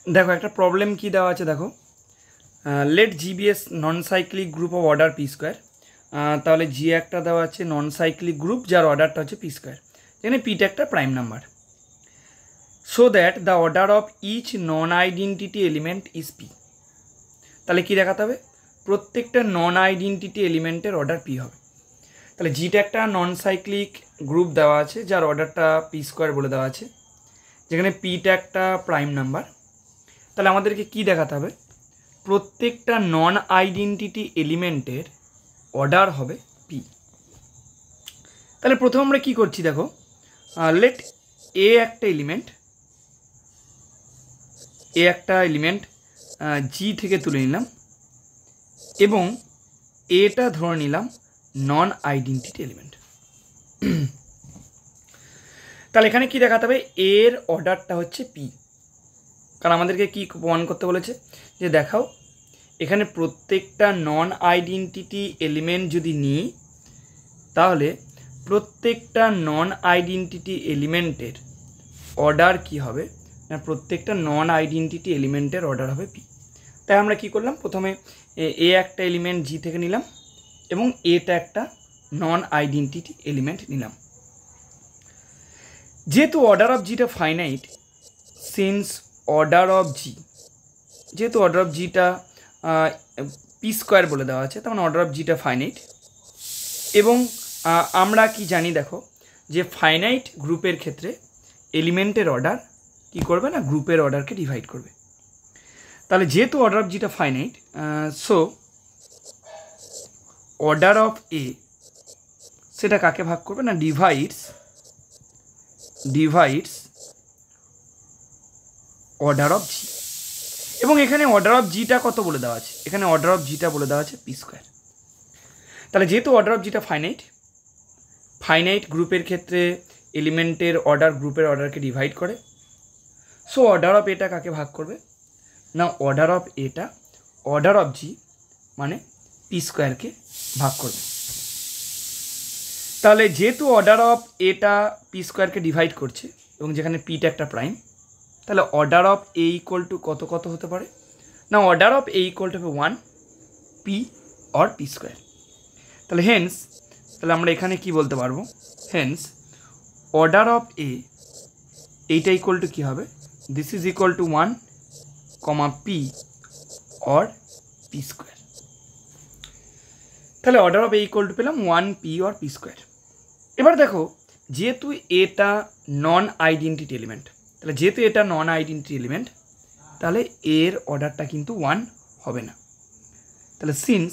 देखो एक प्रॉब्लेम की देवा आछे देखो let G be as non cyclic group of order P square ताहले जी एक देवा आछे नन साइक्लिक ग्रुप जार अर्डरटा होच्छे पी स्क्वायर जेखाने पीटा एक prime number so that the order of each non identity element is P ताहले कि देखाते होबे प्रत्येकटा नन आइडेंटिटी एलिमेंटेर अर्डर पी होबे ताहले जीटा एक नन साइक्लिक ग्रुप देवा आछे जार अर्डरटा पी स्क्वायर बोले देवा आछे जेखाने पीटा एक प्राइम नम्बर ताहले आमादेरके कि देखाते होबे प्रत्येकटा नन आइडेंटिटी एलिमेंटेर अर्डर होबे पी। ताहले प्रथम आमरा कि करछि देखो लेट ए एक एलिमेंट जी थेके तुले निलाम एबं एटा धरे निलाम नन आइडेंटिटी एलिमेंट। ताहले एखाने कि देखाते होबे एर अर्डरटा होच्छे पी कारण आमादेरके कि प्रमाण करते बोलेছে যে দেখাও এখানে প্রত্যেকটা নন আইডেন্টিটি এলিমেন্ট যদি নিই তাহলে প্রত্যেকটা নন আইডেন্টিটি এলিমেন্টের অর্ডার কি হবে না প্রত্যেকটা নন আইডেন্টিটি এলিমেন্টের অর্ডার হবে পি। তাই আমরা কি করলাম প্রথমে এ একটা এলিমেন্ট জি থেকে নিলাম এবং এটা একটা নন আইডেন্টিটি এলিমেন্ট নিলাম। যেহেতু order of zeta finite since order of G जेहेतु order of zeta P square बोले देवा आछे तखन अर्डर अफ जीटा फाइनाइट एबं आमरा कि जानी देखो जे फाइनाइट ग्रुपेर क्षेत्रे एलिमेंटेर अर्डर कि करबे ना ग्रुपेर अर्डर के डिवाइड करबे। ताहले जेहेतु order of zeta finite so order of A सेटा काके भाग करबे ना डिवाइड्स अर्डर अफ जी एबं एखाने अर्डर अफ जीटा कत बोले देवा आछे एखाने अर्डर अफ जीटा बोले देवा आछे पी स्क्वायर। ताहले जेहेतु अर्डर अफ जीटा फाइनाइट ग्रुपेर क्षेत्रे एलिमेंटेर अर्डर ग्रुपेर अर्डर के डिवाइड करे सो अर्डर अफ एटा काके भाग करबे ना अर्डर अफ एटा अर्डर अफ जी माने पी स्क्वायर के भाग करबे। ताहले जेहेतु अर्डर अफ एटा पी स्क्वायर के डिवाइड करछे एबं जेखाने पीटा एकटा प्राइम ताहले order of A equal to कत कत होते पारे ना order of A equal to 1 P और पी स्क्वायर। ताहले हेन्स ताहले आमरा एखाने कि बोलते पारबो हेन्स अर्डर अफ ए एटा इक्वल टू कि होबे this is equal to 1 P और पी स्क्वायर। ताहले order of A equal to पेलाम 1 पी और पी स्क्वायर। एबार देखो जेहेतु एटा नन आइडेंटिटी एलिमेंट তাহলে যেহেতু এটা নন আইডেন্টিটি এলিমেন্ট তাহলে এর অর্ডারটা কিন্তু 1 হবে না। তাহলে since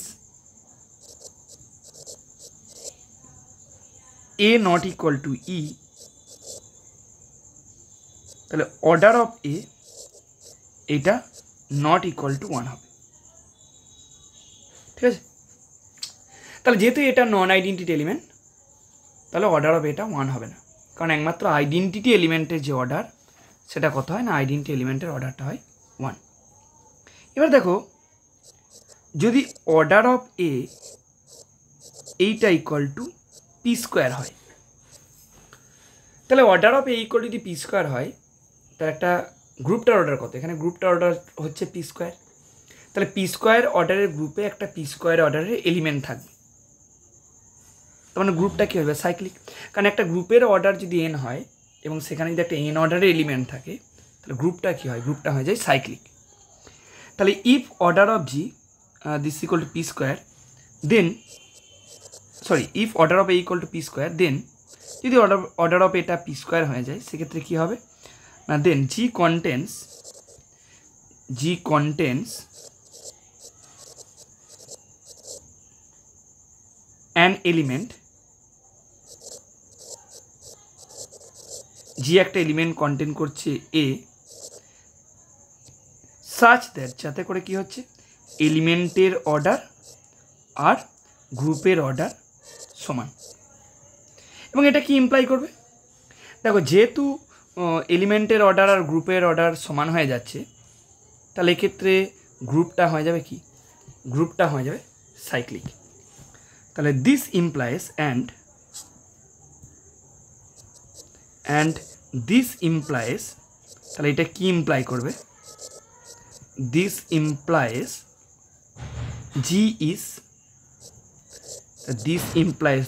A not equal to E তাহলে অর্ডার অফ এ এটা নট ইকুয়াল টু 1 হবে। ঠিক আছে তাহলে যেহেতু এটা নন আইডেন্টিটি এলিমেন্ট তাহলে অর্ডার অফ এটা 1 হবে না কারণ একমাত্র আইডেন্টিটি এলিমেন্টের যে অর্ডার সেটা কত হয় না আইডেন্টিটি এলিমেন্টের অর্ডারটা হয় 1। এবার দেখো যদি অর্ডার অফ এ এইটা ইকুয়াল টু পি স্কোয়ার হয় তাহলে order of A equal two যদি পি স্কোয়ার হয় তার একটা গ্রুপটার অর্ডার কত এখানে গ্রুপটার অর্ডার হচ্ছে পি স্কোয়ার তাহলে পি স্কোয়ার অর্ডারের গ্রুপে একটা পি স্কোয়ার অর্ডারের এলিমেন্ট থাকবে তার মানে গ্রুপটা কী হবে সাইক্লিক কারণ একটা গ্রুপের অর্ডার যদি এন হয় এবং সেখানে যদি একটা এন অর্ডারের এলিমেন্ট থাকে তাহলে গ্রুপটা কী হয় গ্রুপটা হয়ে যায় সাইক্লিক। তাহলে if order of G this equal to P square then if order of A equal to P square then যদি অর্ডার অফ এটা পি স্কোয়ার হয়ে যায় সেক্ষেত্রে কী হবে না then G contains an element G একটা এলিমেন্ট কন্টেন করছে এ সাচ দ্যাট যাতে করে কি হচ্ছে এলিমেন্টের অর্ডার আর গ্রুপের অর্ডার সমান এবং এটা কি ইমপ্লাই করবে দেখো যেহেতু এলিমেন্টের অর্ডার আর গ্রুপের অর্ডার সমান হয়ে যাচ্ছে তাহলে এক্ষেত্রে গ্রুপটা হয়ে যাবে কি গ্রুপটা হয়ে যাবে সাইক্লিক। তাহলে this implies and this implies তাহলে এটা কি ইমপ্লাই করবে this implies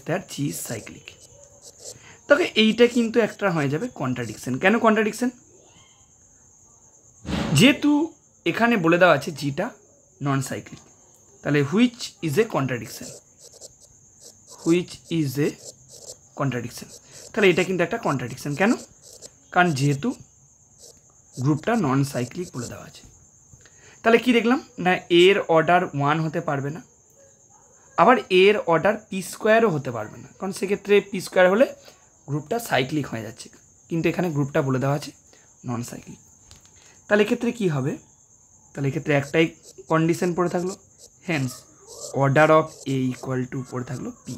that G is cyclic. তবে এইটা কিন্তু একটা হয়ে যাবে কন্ট্রাডিকশন। কেন কন্ট্রাডিকশন? যেহেতু এখানে বলে দেওয়া আছে জিটা নন সাইক্লিক, তাহলে হুইচ ইজ এ কন্ট্রাডিকশন, তাহলে এটা কিন্তু একটা কন্ট্রাডিকশন। কেন? কারণ যেহেতু গ্রুপটা নন সাইক্লিক বলে দেওয়া আছে। তাহলে কি দেখলাম না, এর অর্ডার 1 হতে পারবে না, আবার এর অর্ডার পি স্কোয়ারও হতে পারবে না, কারণ সেক্ষেত্রে পি স্কোয়ার হলে গ্রুপটা সাইক্লিক হয়ে যাচ্ছে, কিন্তু এখানে গ্রুপটা বলে দেওয়া আছে নন সাইক্লিক। তাহলে এক্ষেত্রে কী হবে? তাহলে এক্ষেত্রে একটাই কন্ডিশন পড়ে থাকলো, hence order of A equal to পড়ে থাকলো পি।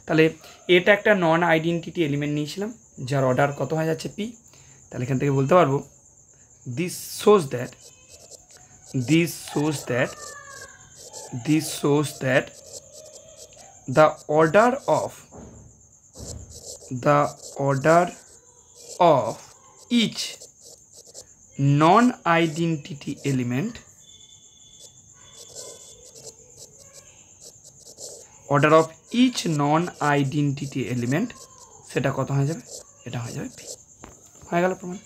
তাহলে এটা একটা নন আইডেন্টিটি এলিমেন্ট নিয়েছিলাম যার অর্ডার কত হয়ে যাচ্ছে পি। তাহলে এখান থেকে বলতে পারবো this shows that the order of each non-identity element সেটা কত হয়ে যাবে? এটা হয়ে যাবে পি। হয়ে গেল প্রমাণ।